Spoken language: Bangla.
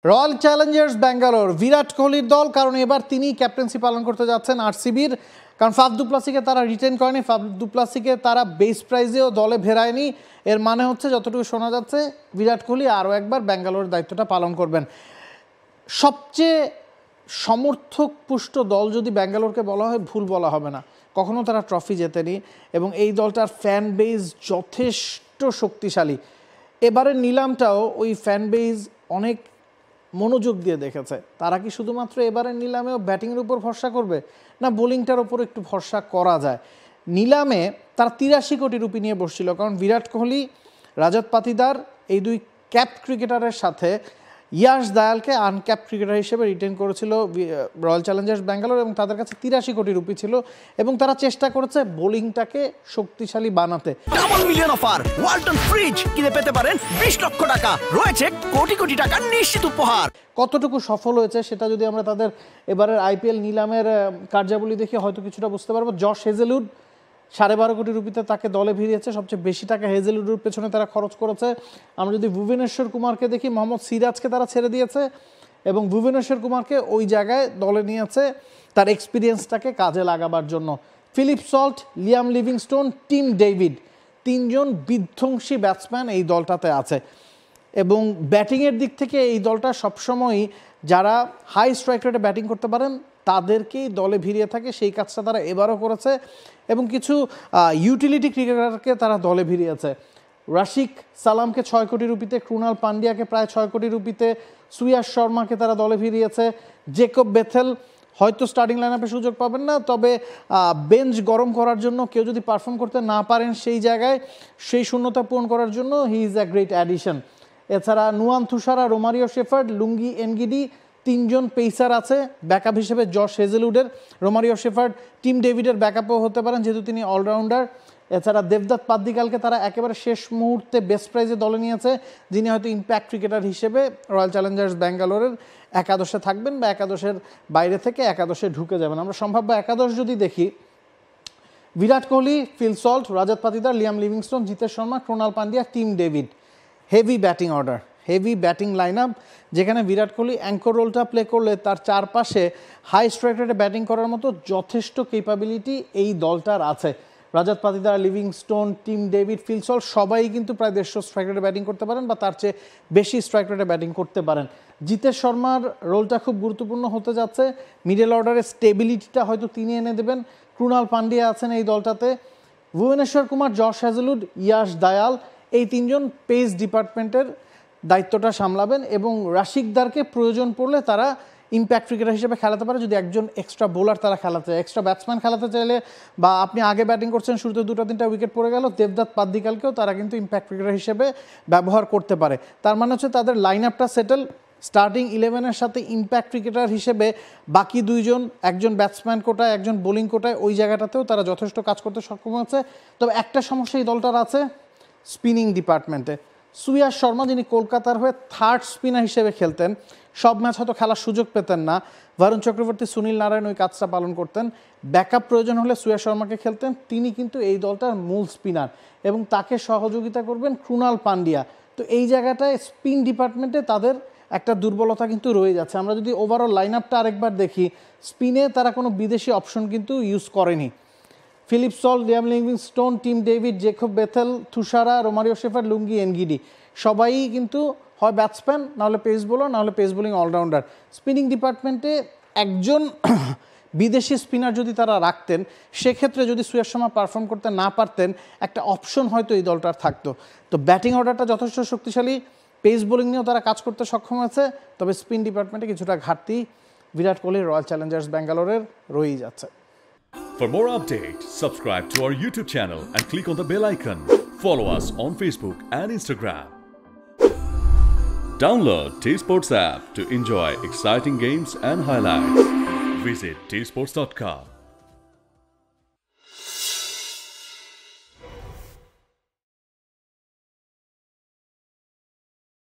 রয়্যাল চ্যালেঞ্জার্স ব্যাঙ্গালোর বিরাট কোহলির দল, কারণ এবার তিনি ক্যাপ্টেন্সি পালন করতে যাচ্ছেন আরসিবির। কারণ ফাফ দু প্লাসিকে তারা রিটেন করেনি, ফাফ দু প্লাসিকে তারা বেস প্রাইজেও দলে ভেরায়নি। এর মানে হচ্ছে যতটুকু শোনা যাচ্ছে বিরাট কোহলি আরও একবার ব্যাঙ্গালোরের দায়িত্বটা পালন করবেন। সবচেয়ে সমর্থক পুষ্ট দল যদি ব্যাঙ্গালোরকে বলা হয় ভুল বলা হবে না, কখনো তারা ট্রফি জেতেনি এবং এই দলটার ফ্যান বেজ যথেষ্ট শক্তিশালী। এবারের নিলামটাও ওই ফ্যান বেজ অনেক মনোযোগ দিয়ে দেখেছে। তারা কি শুধুমাত্র এবারের নিলামেও ব্যাটিংয়ের উপর ভরসা করবে, না বোলিংটার ওপর একটু ভরসা করা যায়? নিলামে তারা 83 কোটি রুপি নিয়ে বসছিল, কারণ বিরাট কোহলি, রাজত পাতিদার এই দুই ক্যাপ ক্রিকেটারের সাথে ইয়াশ দায়ালকে আনক্যাপ ক্রিকেটার হিসেবে রিটেন করেছিল রয়্যাল চ্যালেঞ্জার্স ব্যাঙ্গালোর, এবং তাদের কাছে 83 কোটি রুপি ছিল এবং তারা চেষ্টা করেছে বোলিংটাকে শক্তিশালী বানাতে। Double million offer, Walton fridge কিনে পেতে পারেন 20 লক্ষ টাকা, রয়েছে কোটি কোটি টাকার নিশ্চিত উপহার। কতটুকু সফল হয়েছে সেটা যদি আমরা তাদের এবারের আইপিএল নিলামের কার্যাবলী দেখি হয়তো কিছুটা বুঝতে পারবো। জশ হেজেলউড 12.5 কোটি রুপিতে তাকে দলে ভিড়িয়েছে, সবচেয়ে বেশি টাকা হেজেলউডের পেছনে তারা খরচ করেছে। আমরা যদি ভুবনেশ্বর কুমারকে দেখি, মোহাম্মদ সিরাজকে তারা ছেড়ে দিয়েছে এবং ভুবনেশ্বর কুমারকে ওই জায়গায় দলে নিয়েছে তার এক্সপিরিয়েন্সটাকে কাজে লাগাবার জন্য। Philip Salt, Liam Livingstone, Tim David, 3 জন বিধ্বংসী ব্যাটসম্যান এই দলটাতে আছে। এবং ব্যাটিংয়ের দিক থেকে এই দলটা সবসময়ই যারা হাই স্ট্রাইক রেটে ব্যাটিং করতে পারেন তাদেরকেই দলে ভিড়িয়ে থাকে, সেই কাজটা তারা এবারও করেছে এবং কিছু ইউটিলিটি ক্রিকেটারকে তারা দলে ভিড়িয়েছে। রাশিক সালামকে 6 কোটি রুপিতে, ক্রুনাল পান্ডিয়াকে প্রায় 6 কোটি রুপিতে, সুয়াস শর্মাকে তারা দলে ভিড়িয়েছে। জেকব বেথেল হয়তো স্টার্টিং লাইন আপে সুযোগ পাবেন না, তবে বেঞ্চ গরম করার জন্য কেউ যদি পারফর্ম করতে না পারেন সেই জায়গায় সেই শূন্যতা পূরণ করার জন্য he is a great addition. এছাড়া Nuwan Thushara, Romario Shepherd, Lungi Ngidi, 3 জন পেসার আছে ব্যাকআপ হিসেবে। জশ হেজেলউডের, রোমারিও শেফার্ড টিম ডেভিডের ব্যাকআপও হতে পারেন যেহেতু তিনি অলরাউন্ডার। এছাড়া দেবদত্ত পাদ্দিকালকে তারা একেবারে শেষ মুহূর্তে বেস্ট প্রাইজে দলে নিয়েছে, যিনি হয়তো ইম্প্যাক্ট ক্রিকেটার হিসেবে রয়্যাল চ্যালেঞ্জার্স ব্যাঙ্গালোরের একাদশে থাকবেন বা একাদশের বাইরে থেকে একাদশে ঢুকে যাবেন। আমরা সম্ভাব্য একাদশ যদি দেখি, Virat Kohli, Phil Salt, Rajat Patidar, Liam Livingstone, Jitesh Sharma, Krunal Pandya, Tim David. Heavy batting order, heavy batting line up, যেখানে বিরাট কোহলি অ্যাঙ্কর রোলটা প্লে করলে তার চারপাশে হাই স্ট্রাইক রেটে ব্যাটিং করার মতো যথেষ্ট ক্যাপাবিলিটি এই দলটার আছে। Rajat Patidar, Livingstone, Tim David, Phil Salt সবাই কিন্তু প্রায় 150 স্ট্রাইক রেটে ব্যাটিং করতে পারেন বা তার চেয়ে বেশি স্ট্রাইক রেটে ব্যাটিং করতে পারেন। জিতেশ শর্মার রোলটা খুব গুরুত্বপূর্ণ হতে যাচ্ছে, মিডল অর্ডারের স্টেবিলিটিটা হয়তো তিনি এনে দেবেন। ক্রুনাল পান্ডিয়া আছেন এই দলটাতে, ভুবনেশ্বর কুমার, জশ হেজেলউড, ইয়াশ দায়াল, এই 3 জন পেস ডিপার্টমেন্টের দায়িত্বটা সামলাবেন এবং রাশিকদারকে প্রয়োজন পড়লে তারা ইম্প্যাক্ট ক্রিকেটার হিসেবে খেলাতে পারে যদি একজন এক্সট্রা বোলার তারা খেলাতে চায়। এক্সট্রা ব্যাটসম্যান খেলাতে চাইলে বা আপনি আগে ব্যাটিং করছেন, শুরুতে 2-3টা উইকেট পড়ে গেল, দেবদত্ত পাদ্দিকালকেও তারা কিন্তু ইম্প্যাক্ট ক্রিকেটার হিসেবে ব্যবহার করতে পারে। তার মানে হচ্ছে তাদের লাইন আপটা সেটেল, স্টার্টিং 11-এর সাথে ইম্প্যাক্ট ক্রিকেটার হিসেবে বাকি 2 জন, একজন ব্যাটসম্যান কোটায়, একজন বোলিং কোটায়, ওই জায়গাটাতেও তারা যথেষ্ট কাজ করতে সক্ষম হচ্ছে। তবে একটা সমস্যা এই দলটার আছে স্পিনিং ডিপার্টমেন্টে। সুয়াস শর্মা, যিনি কলকাতার হয়ে 3rd স্পিনার হিসেবে খেলতেন, সব ম্যাচ হয়তো খেলার সুযোগ পেতেন না, বরুণ চক্রবর্তী, সুনীল নারায়ণ ওই কাজটা পালন করতেন। ব্যাকআপ প্রয়োজন হলে সুয়াস শর্মাকে খেলতেন, তিনি কিন্তু এই দলটার মূল স্পিনার এবং তাকে সহযোগিতা করবেন ক্রুনাল পান্ডিয়া। তো এই জায়গাটায় স্পিন ডিপার্টমেন্টে তাদের একটা দুর্বলতা কিন্তু রয়ে যাচ্ছে। আমরা যদি ওভারঅল লাইন আপটা আরেকবার দেখি, স্পিনে তারা কোনো বিদেশি অপশন কিন্তু ইউজ করেনি। Philip Salt, Liam Livingstone, Tim David, Jacob Bethell, Thushara, Romario Shepherd, Lungi Ngidi সবাই কিন্তু হয় ব্যাটসম্যান, নাহলে পেস বোলার, নাহলে পেস বোলিং অলরাউন্ডার। স্পিনিং ডিপার্টমেন্টে একজন বিদেশি স্পিনার যদি তারা রাখতেন, সেক্ষেত্রে যদি সুয়াস শর্মা পারফর্ম করতে না পারতেন, একটা অপশন হয়তো এই দলটার থাকতো। তো ব্যাটিং অর্ডারটা যথেষ্ট শক্তিশালী, পেস বোলিং নিয়েও তারা কাজ করতে সক্ষম হয়েছে, তবে স্পিন ডিপার্টমেন্টে কিছুটা ঘাটতি বিরাট কোহলির রয়্যাল চ্যালেঞ্জার্স ব্যাঙ্গালোরের রয়েই যাচ্ছে। For more updates, subscribe to our YouTube channel and click on the bell icon. Follow us on Facebook and Instagram. Download T-Sports app to enjoy exciting games and highlights. Visit tsports.com.